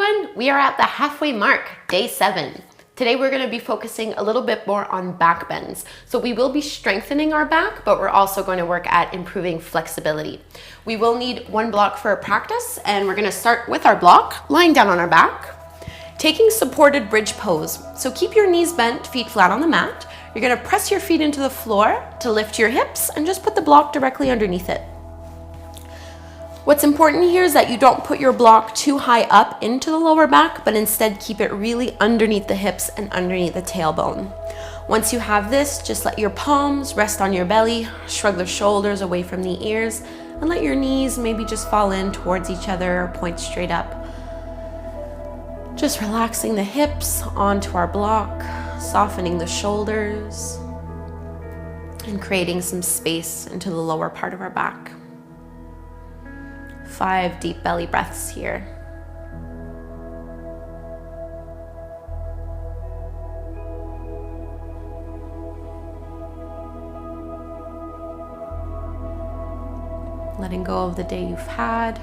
everyone, we are at the halfway mark, day 7. Today we're going to be focusing a little bit more on back bends. So we will be strengthening our back, but we're also going to work at improving flexibility. We will need one block for practice, and we're going to start with our block, lying down on our back, taking supported bridge pose. So keep your knees bent, feet flat on the mat. You're going to press your feet into the floor to lift your hips and just put the block directly underneath it. What's important here is that you don't put your block too high up into the lower back, but instead keep it really underneath the hips and underneath the tailbone. Once you have this, just let your palms rest on your belly, shrug the shoulders away from the ears, and let your knees maybe just fall in towards each other or point straight up. Just relaxing the hips onto our block, softening the shoulders, and creating some space into the lower part of our back. 5 deep belly breaths here. Letting go of the day you've had,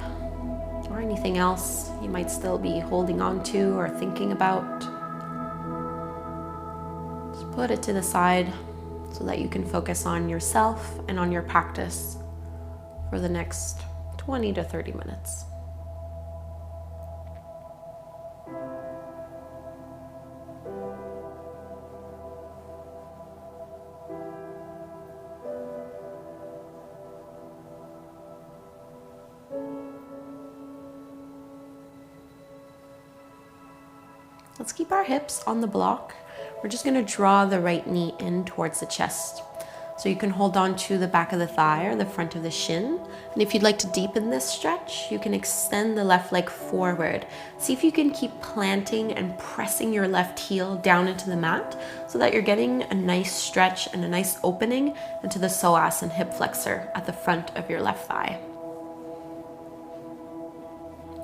or anything else you might still be holding on to or thinking about. Just put it to the side so that you can focus on yourself and on your practice for the next 20 to 30 minutes. Let's keep our hips on the block. We're just going to draw the right knee in towards the chest. So you can hold on to the back of the thigh or the front of the shin. And if you'd like to deepen this stretch, you can extend the left leg forward. See if you can keep planting and pressing your left heel down into the mat so that you're getting a nice stretch and a nice opening into the psoas and hip flexor at the front of your left thigh.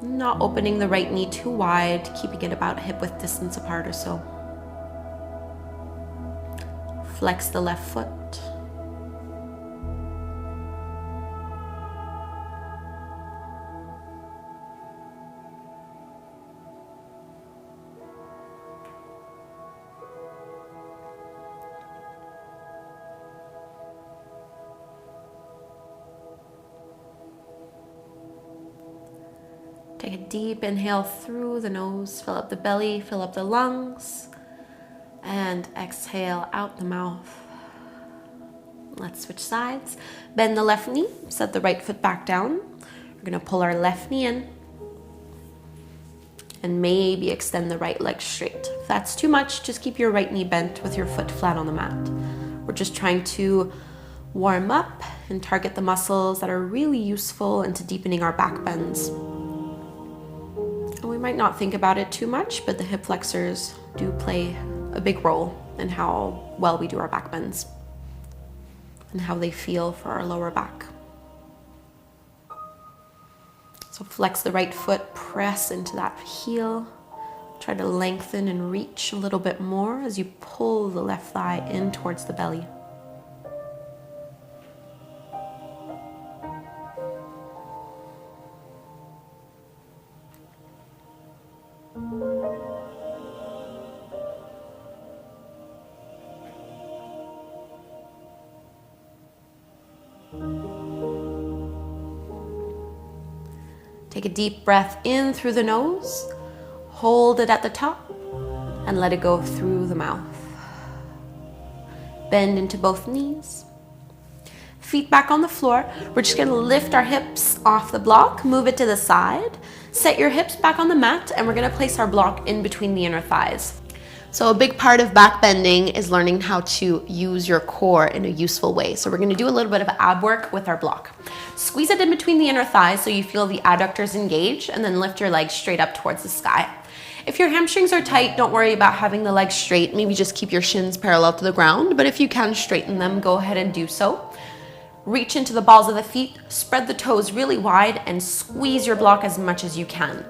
Not opening the right knee too wide, keeping it about hip width distance apart or so. Flex the left foot. Take a deep inhale through the nose, fill up the belly, fill up the lungs, and exhale out the mouth. Let's switch sides. Bend the left knee, set the right foot back down. We're gonna pull our left knee in and maybe extend the right leg straight. If that's too much, just keep your right knee bent with your foot flat on the mat. We're just trying to warm up and target the muscles that are really useful into deepening our back bends. We might not think about it too much, but the hip flexors do play a big role in how well we do our back bends and how they feel for our lower back. So flex the right foot, press into that heel. Try to lengthen and reach a little bit more as you pull the left thigh in towards the belly. Take a deep breath in through the nose, hold it at the top, and let it go through the mouth. Bend into both knees. Feet back on the floor. We're just going to lift our hips off the block, move it to the side, set your hips back on the mat, and we're going to place our block in between the inner thighs. So a big part of back bending is learning how to use your core in a useful way. So we're going to do a little bit of ab work with our block. Squeeze it in between the inner thighs so you feel the adductors engage, and then lift your legs straight up towards the sky. If your hamstrings are tight, don't worry about having the legs straight. Maybe just keep your shins parallel to the ground, but if you can straighten them, go ahead and do so. Reach into the balls of the feet, spread the toes really wide, and squeeze your block as much as you can.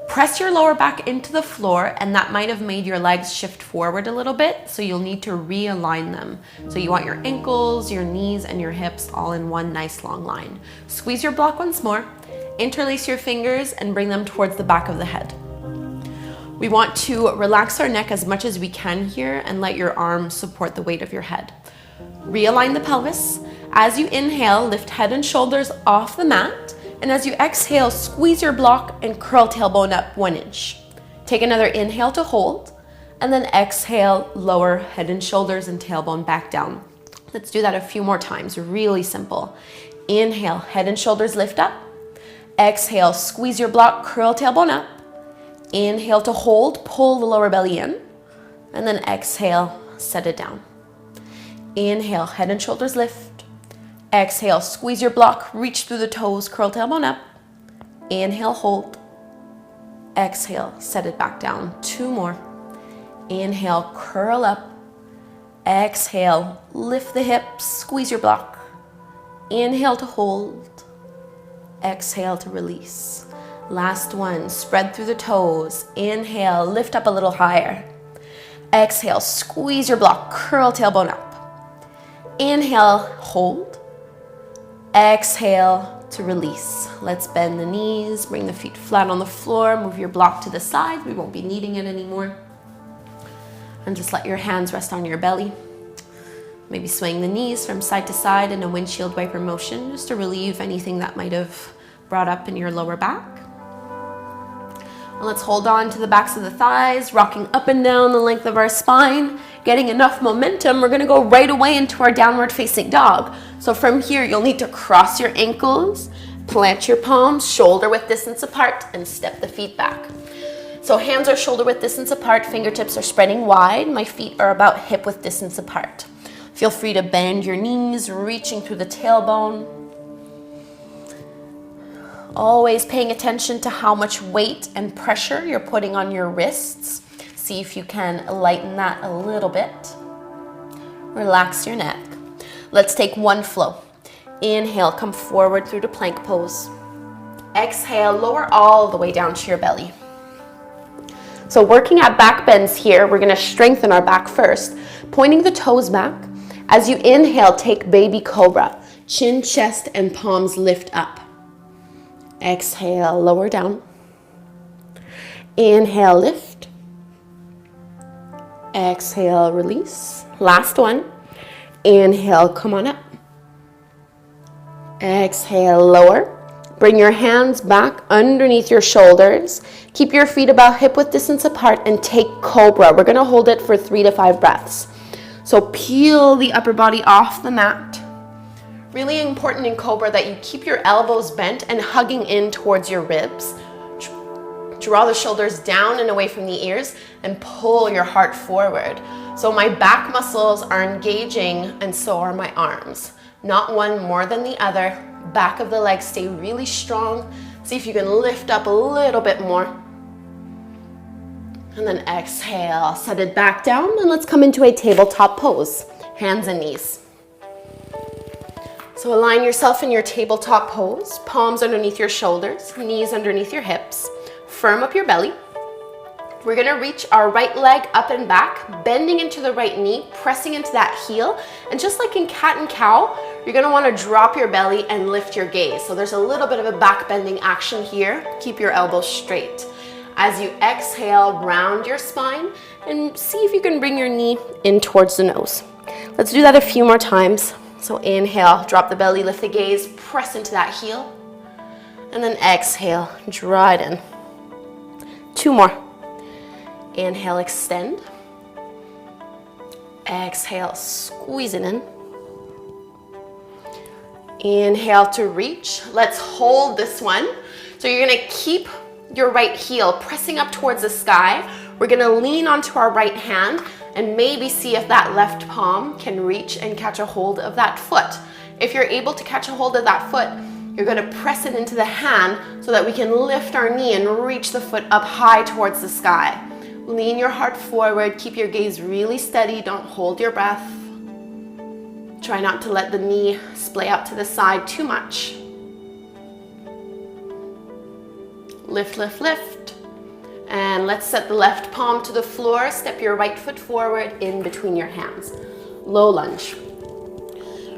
Press your lower back into the floor, and that might have made your legs shift forward a little bit, so you'll need to realign them. So you want your ankles, your knees, and your hips all in one nice long line. Squeeze your block once more, interlace your fingers, and bring them towards the back of the head. We want to relax our neck as much as we can here and let your arms support the weight of your head. Realign the pelvis. As you inhale, lift head and shoulders off the mat. And as you exhale, squeeze your block and curl tailbone up 1 inch. Take another inhale to hold, and then exhale, lower head and shoulders and tailbone back down. Let's do that a few more times, really simple. Inhale, head and shoulders lift up. Exhale, squeeze your block, curl tailbone up. Inhale to hold, pull the lower belly in, and then exhale, set it down. Inhale, head and shoulders lift. Exhale, squeeze your block, reach through the toes, curl tailbone up. Inhale, hold. Exhale, set it back down. 2 more. Inhale, curl up. Exhale, lift the hips, squeeze your block. Inhale to hold. Exhale to release. Last one, spread through the toes. Inhale, lift up a little higher. Exhale, squeeze your block, curl tailbone up. Inhale, hold. Exhale to release. Let's bend the knees, bring the feet flat on the floor, move your block to the side. We won't be needing it anymore. And just let your hands rest on your belly. Maybe swaying the knees from side to side in a windshield wiper motion, just to relieve anything that might have brought up in your lower back. And let's hold on to the backs of the thighs, rocking up and down the length of our spine, getting enough momentum. We're gonna go right away into our downward facing dog. So from here, you'll need to cross your ankles, plant your palms, shoulder width distance apart, and step the feet back. So hands are shoulder width distance apart, fingertips are spreading wide, my feet are about hip width distance apart. Feel free to bend your knees, reaching through the tailbone. Always paying attention to how much weight and pressure you're putting on your wrists. See if you can lighten that a little bit. Relax your neck. Let's take one flow. Inhale, come forward through the plank pose. Exhale, lower all the way down to your belly. So working at back bends here, we're gonna strengthen our back first, pointing the toes back. As you inhale, take baby cobra. Chin, chest, and palms lift up. Exhale, lower down. Inhale, lift. Exhale, release. Last one. Inhale, come on up. Exhale, lower. Bring your hands back underneath your shoulders. Keep your feet about hip width distance apart and take cobra. We're gonna hold it for 3 to 5 breaths. So peel the upper body off the mat. Really important in cobra that you keep your elbows bent and hugging in towards your ribs. Draw the shoulders down and away from the ears and pull your heart forward. So my back muscles are engaging and so are my arms. Not one more than the other. Back of the legs stay really strong. See if you can lift up a little bit more. And then exhale, set it back down, and let's come into a tabletop pose. Hands and knees. So align yourself in your tabletop pose, palms underneath your shoulders, knees underneath your hips. Firm up your belly. We're gonna reach our right leg up and back, bending into the right knee, pressing into that heel. And just like in cat and cow, you're gonna wanna drop your belly and lift your gaze. So there's a little bit of a back bending action here. Keep your elbows straight. As you exhale, round your spine and see if you can bring your knee in towards the nose. Let's do that a few more times. So inhale, drop the belly, lift the gaze, press into that heel. And then exhale, draw it in. 2 more. Inhale, extend. Exhale, squeeze it in. Inhale to reach. Let's hold this one. So you're gonna keep your right heel pressing up towards the sky. We're gonna lean onto our right hand and maybe see if that left palm can reach and catch a hold of that foot. If you're able to catch a hold of that foot, you're gonna press it into the hand so that we can lift our knee and reach the foot up high towards the sky. Lean your heart forward, keep your gaze really steady, don't hold your breath. Try not to let the knee splay out to the side too much. Lift, lift, lift. And let's set the left palm to the floor, step your right foot forward in between your hands. Low lunge.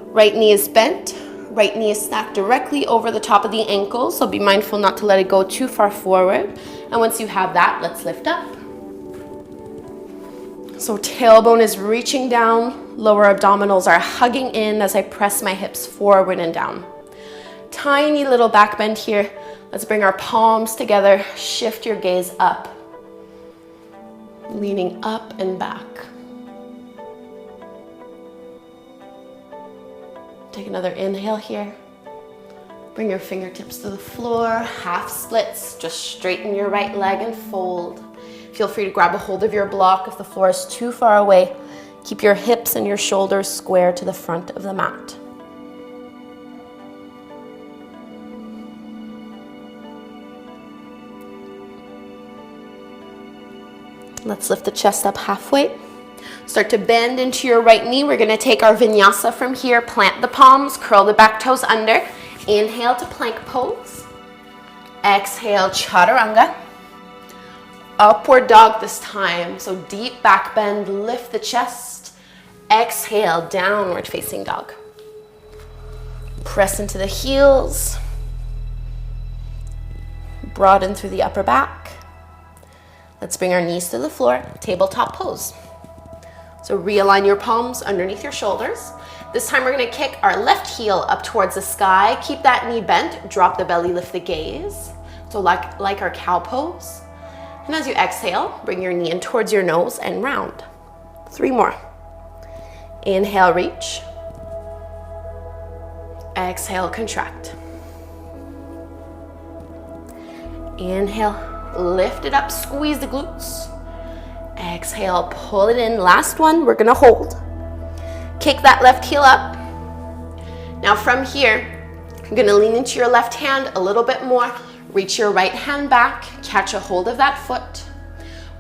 Right knee is bent, right knee is stacked directly over the top of the ankle, so be mindful not to let it go too far forward. And once you have that, let's lift up. So tailbone is reaching down, lower abdominals are hugging in as I press my hips forward and down. Tiny little back bend here. Let's bring our palms together, shift your gaze up, leaning up and back. Take another inhale here. Bring your fingertips to the floor, half splits, just straighten your right leg and fold. Feel free to grab a hold of your block if the floor is too far away. Keep your hips and your shoulders square to the front of the mat. Let's lift the chest up halfway. Start to bend into your right knee. We're gonna take our vinyasa from here, plant the palms, curl the back toes under. Inhale to plank pose. Exhale, chaturanga. Upward dog this time. So deep back bend, lift the chest. Exhale, downward facing dog. Press into the heels. Broaden through the upper back. Let's bring our knees to the floor, tabletop pose. So realign your palms underneath your shoulders. This time we're gonna kick our left heel up towards the sky. Keep that knee bent, drop the belly, lift the gaze. So like our cow pose. And as you exhale, bring your knee in towards your nose and round. 3 more. Inhale, reach. Exhale, contract. Inhale, lift it up, squeeze the glutes. Exhale, pull it in. Last one, we're gonna hold. Kick that left heel up. Now from here, you're gonna lean into your left hand a little bit more. Reach your right hand back, catch a hold of that foot.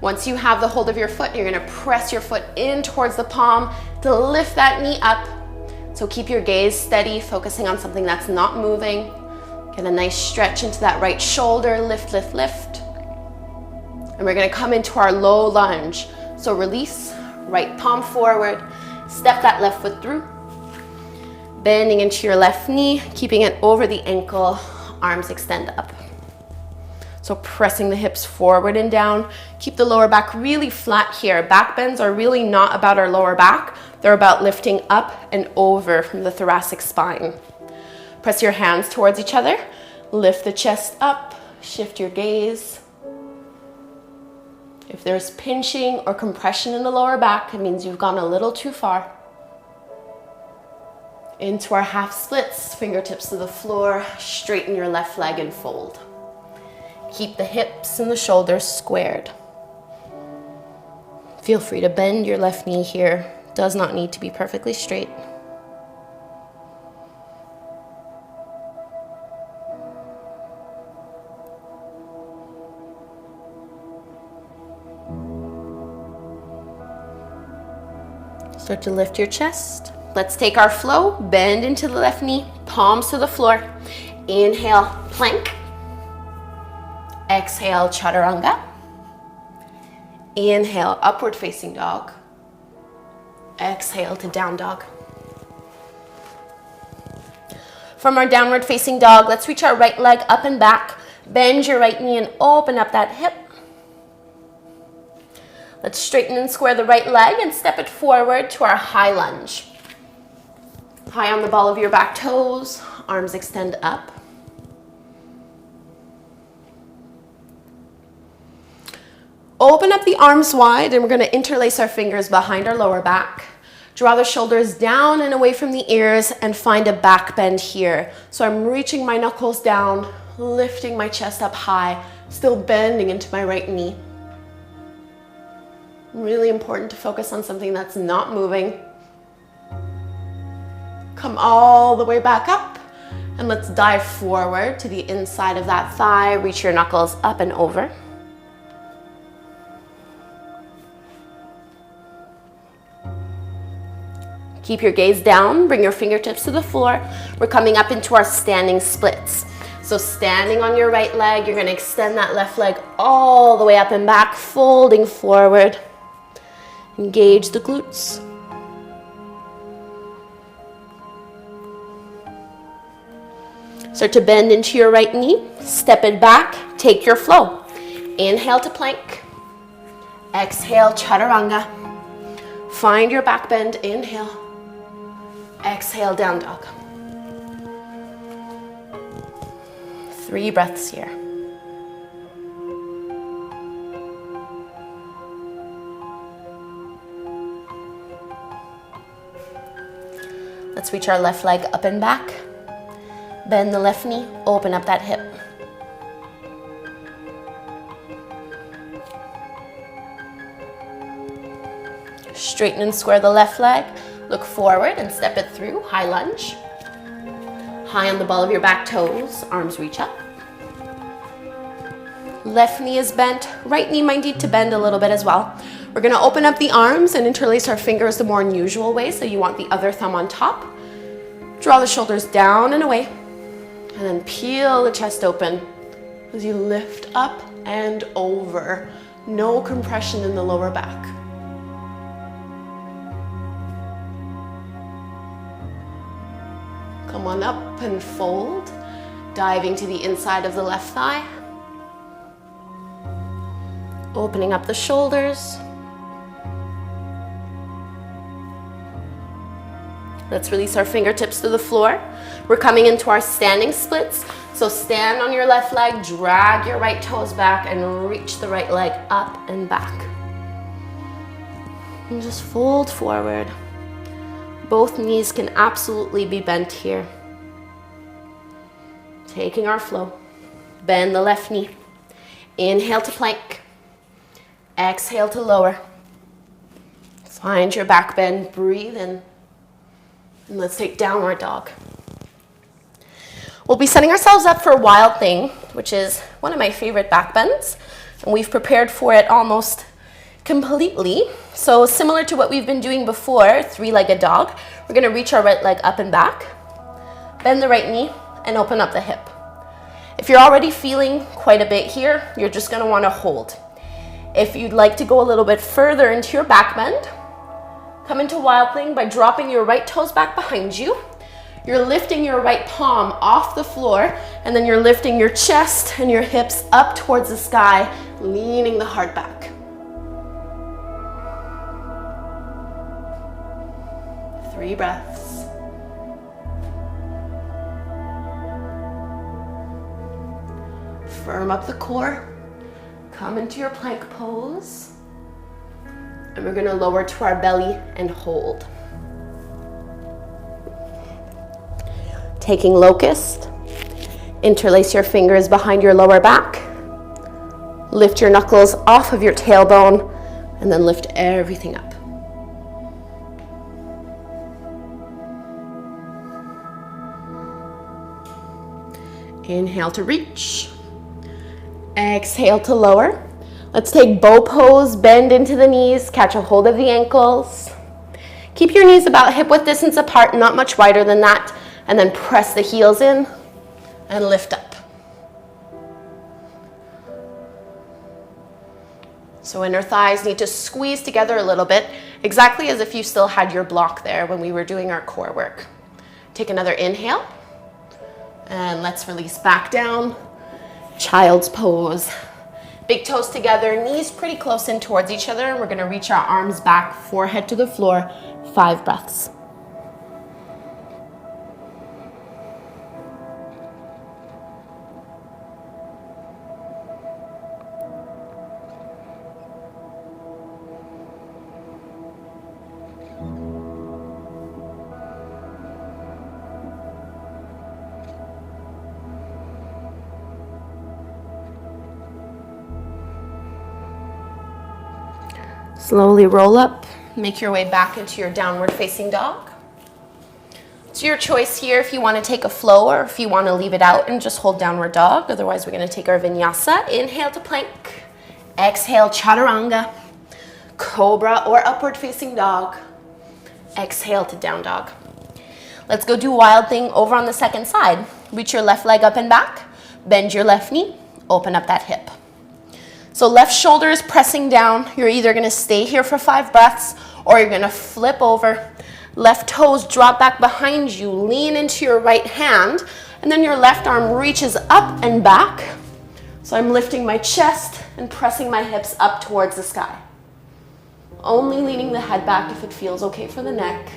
Once you have the hold of your foot, you're gonna press your foot in towards the palm to lift that knee up. So keep your gaze steady, focusing on something that's not moving. Get a nice stretch into that right shoulder, lift, lift, lift. And we're gonna come into our low lunge. So release, right palm forward, step that left foot through. Bending into your left knee, keeping it over the ankle, arms extend up. So pressing the hips forward and down. Keep the lower back really flat here. Back bends are really not about our lower back. They're about lifting up and over from the thoracic spine. Press your hands towards each other. Lift the chest up, shift your gaze. If there's pinching or compression in the lower back, it means you've gone a little too far. Into our half splits, fingertips to the floor, straighten your left leg and fold. Keep the hips and the shoulders squared. Feel free to bend your left knee here. Does not need to be perfectly straight. Start to lift your chest. Let's take our flow, bend into the left knee, palms to the floor. Inhale, plank. Exhale, chaturanga. Inhale, upward facing dog. Exhale to down dog. From our downward facing dog, let's reach our right leg up and back. Bend your right knee and open up that hip. Let's straighten and square the right leg and step it forward to our high lunge. High on the ball of your back toes, arms extend up. Open up the arms wide and we're gonna interlace our fingers behind our lower back. Draw the shoulders down and away from the ears and find a back bend here. So I'm reaching my knuckles down, lifting my chest up high, still bending into my right knee. Really important to focus on something that's not moving. Come all the way back up and let's dive forward to the inside of that thigh. Reach your knuckles up and over. Keep your gaze down, bring your fingertips to the floor. We're coming up into our standing splits. So standing on your right leg, you're gonna extend that left leg all the way up and back, folding forward. Engage the glutes. Start to bend into your right knee, step it back, take your flow. Inhale to plank. Exhale, chaturanga. Find your back bend, inhale. Exhale, down dog. 3 breaths here. Let's reach our left leg up and back. Bend the left knee, open up that hip. Straighten and square the left leg. Look forward and step it through, high lunge. High on the ball of your back toes, arms reach up. Left knee is bent, right knee might need to bend a little bit as well. We're gonna open up the arms and interlace our fingers the more unusual way, so you want the other thumb on top. Draw the shoulders down and away, and then peel the chest open as you lift up and over. No compression in the lower back. Come on up and fold, diving to the inside of the left thigh. Opening up the shoulders. Let's release our fingertips to the floor. We're coming into our standing splits. So stand on your left leg, drag your right toes back, and reach the right leg up and back. And just fold forward. Both knees can absolutely be bent here. Taking our flow. Bend the left knee. Inhale to plank. Exhale to lower. Find your back bend, breathe in. And let's take downward dog. We'll be setting ourselves up for Wild Thing, which is one of my favorite back bends. And we've prepared for it almost completely. So similar to what we've been doing before, 3-legged dog, we're gonna reach our right leg up and back, bend the right knee, and open up the hip. If you're already feeling quite a bit here, you're just gonna wanna hold. If you'd like to go a little bit further into your back bend, come into Wild Thing by dropping your right toes back behind you. You're lifting your right palm off the floor, and then you're lifting your chest and your hips up towards the sky, leaning the heart back. 3 breaths. Firm up the core. Come into your plank pose. And we're gonna lower to our belly and hold. Taking locust, interlace your fingers behind your lower back. Lift your knuckles off of your tailbone, and then lift everything up. Inhale to reach. Exhale to lower. Let's take bow pose, bend into the knees, catch a hold of the ankles. Keep your knees about hip width distance apart, not much wider than that, and then press the heels in and lift up. So inner thighs need to squeeze together a little bit, exactly as if you still had your block there when we were doing our core work. Take another inhale, and let's release back down. Child's pose. Big toes together, knees pretty close in towards each other, and we're gonna reach our arms back, forehead to the floor, 5 breaths. Slowly roll up, make your way back into your downward facing dog. It's your choice here if you want to take a flow or if you want to leave it out and just hold downward dog. Otherwise, we're going to take our vinyasa. Inhale to plank, exhale chaturanga, cobra or upward facing dog. Exhale to down dog. Let's go do Wild Thing over on the second side. Reach your left leg up and back, bend your left knee, open up that hip. So left shoulder is pressing down. You're either gonna stay here for 5 breaths or you're gonna flip over. Left toes drop back behind you, lean into your right hand, and then your left arm reaches up and back. So I'm lifting my chest and pressing my hips up towards the sky. Only leaning the head back if it feels okay for the neck.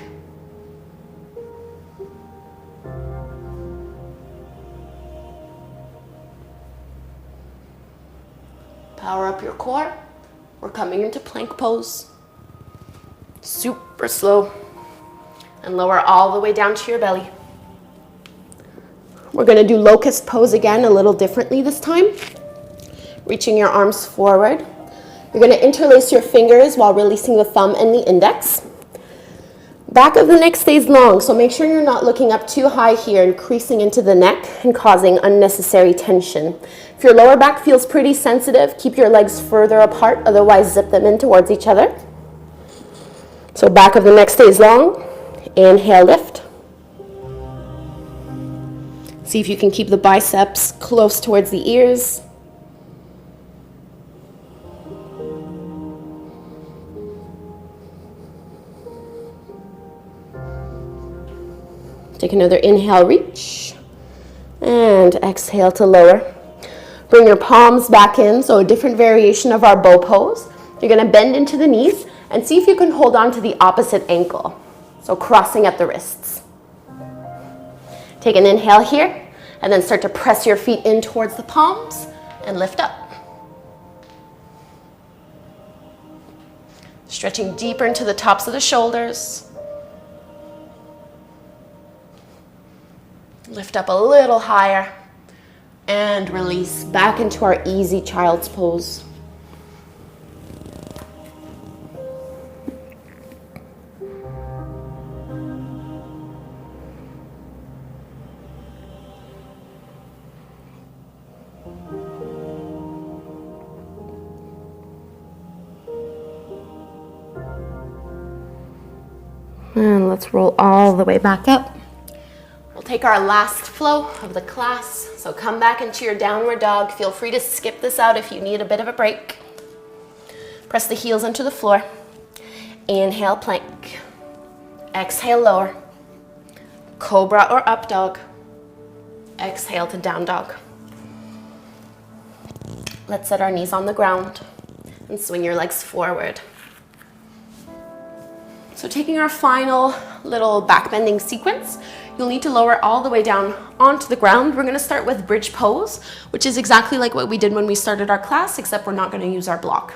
Power up your core. We're coming into plank pose. Super slow. And lower all the way down to your belly. We're going to do locust pose again, a little differently this time. Reaching your arms forward. You're going to interlace your fingers while releasing the thumb and the index. Back of the neck stays long, so make sure you're not looking up too high here and creasing into the neck and causing unnecessary tension. If your lower back feels pretty sensitive, keep your legs further apart, otherwise zip them in towards each other. So back of the neck stays long. Inhale, lift. See if you can keep the biceps close towards the ears. Take another inhale, reach, and exhale to lower. Bring your palms back in, so a different variation of our bow pose. You're going to bend into the knees and see if you can hold on to the opposite ankle, so crossing at the wrists. Take an inhale here, and then start to press your feet in towards the palms and lift up. Stretching deeper into the tops of the shoulders. Lift up a little higher and release back into our easy child's pose. And let's roll all the way back up. We'll take our last flow of the class. So come back into your downward dog. Feel free to skip this out if you need a bit of a break. Press the heels into the floor. Inhale, plank. Exhale, lower. Cobra or up dog. Exhale to down dog. Let's set our knees on the ground and swing your legs forward. So taking our final little back bending sequence, you'll need to lower all the way down onto the ground. We're gonna start with bridge pose, which is exactly like what we did when we started our class, except we're not gonna use our block.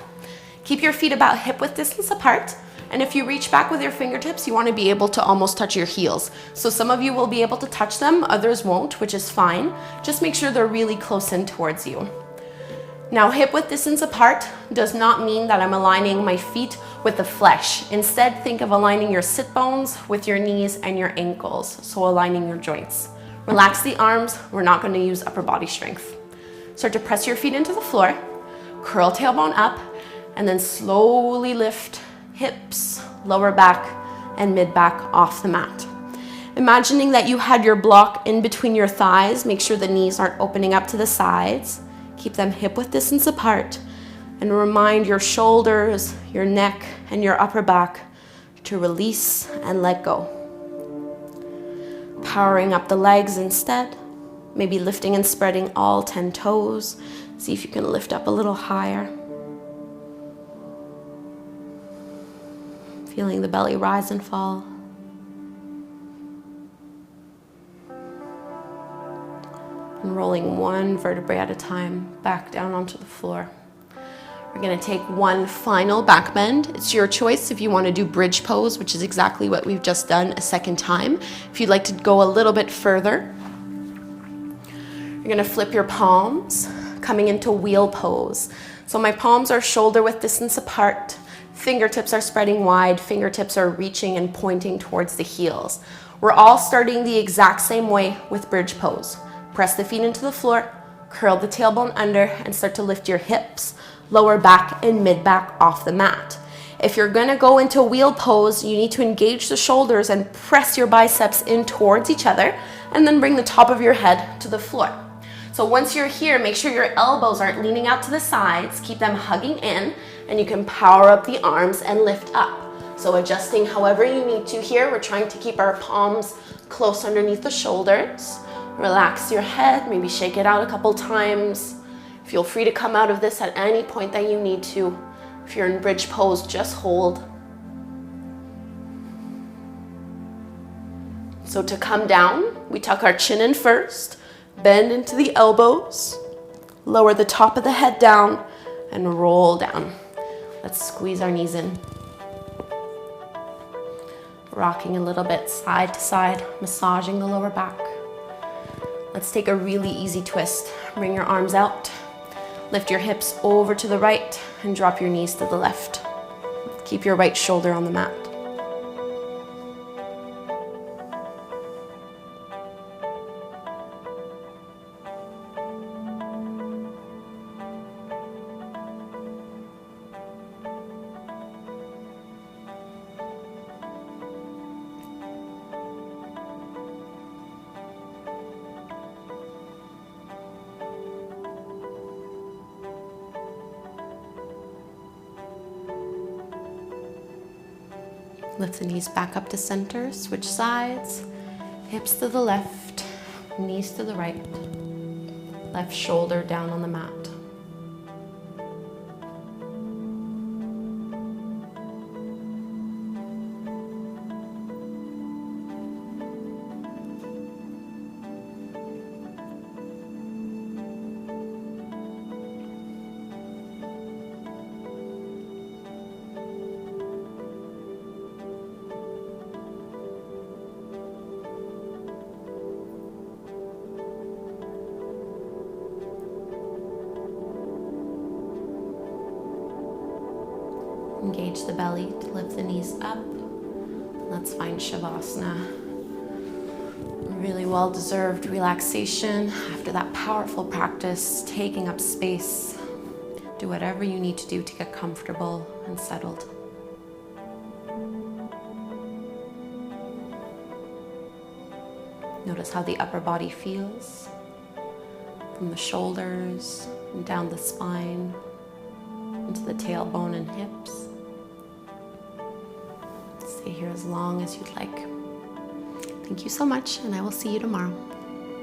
Keep your feet about hip width distance apart, and if you reach back with your fingertips, you wanna be able to almost touch your heels. So some of you will be able to touch them, others won't, which is fine. Just make sure they're really close in towards you. Now, hip width distance apart does not mean that I'm aligning my feet with the flesh. Instead, think of aligning your sit bones with your knees and your ankles, so aligning your joints. Relax the arms. We're not going to use upper body strength. Start to press your feet into the floor, curl tailbone up, and then slowly lift hips, lower back, and mid back off the mat. Imagining that you had your block in between your thighs. Make sure the knees aren't opening up to the sides. Keep them hip width distance apart, and remind your shoulders, your neck, and your upper back to release and let go. Powering up the legs instead, maybe lifting and spreading all 10 toes. See if you can lift up a little higher. Feeling the belly rise and fall. And rolling one vertebrae at a time back down onto the floor. We're gonna take one final back bend. It's your choice if you wanna do bridge pose, which is exactly what we've just done a second time. If you'd like to go a little bit further, you're gonna flip your palms, coming into wheel pose. So my palms are shoulder width distance apart. Fingertips are spreading wide. Fingertips are reaching and pointing towards the heels. We're all starting the exact same way with bridge pose. Press the feet into the floor, curl the tailbone under, and start to lift your hips, lower back, and mid back off the mat. If you're gonna go into wheel pose, you need to engage the shoulders and press your biceps in towards each other, and then bring the top of your head to the floor. So once you're here, make sure your elbows aren't leaning out to the sides, keep them hugging in, and you can power up the arms and lift up. So adjusting however you need to here. We're trying to keep our palms close underneath the shoulders. Relax your head, maybe shake it out a couple times. Feel free to come out of this at any point that you need to. If you're in bridge pose, just hold. So to come down, we tuck our chin in first, bend into the elbows, lower the top of the head down, and roll down. Let's squeeze our knees in. Rocking a little bit side to side, massaging the lower back. Let's take a really easy twist. Bring your arms out, lift your hips over to the right, and drop your knees to the left. Keep your right shoulder on the mat. Lift the knees back up to center, switch sides, hips to the left, knees to the right, left shoulder down on the mat. Engage the belly to lift the knees up. Let's find Shavasana. Really well-deserved relaxation after that powerful practice, taking up space. Do whatever you need to do to get comfortable and settled. Notice how the upper body feels, from the shoulders and down the spine, into the tailbone and hips. Stay here as long as you'd like. Thank you so much, and I will see you tomorrow.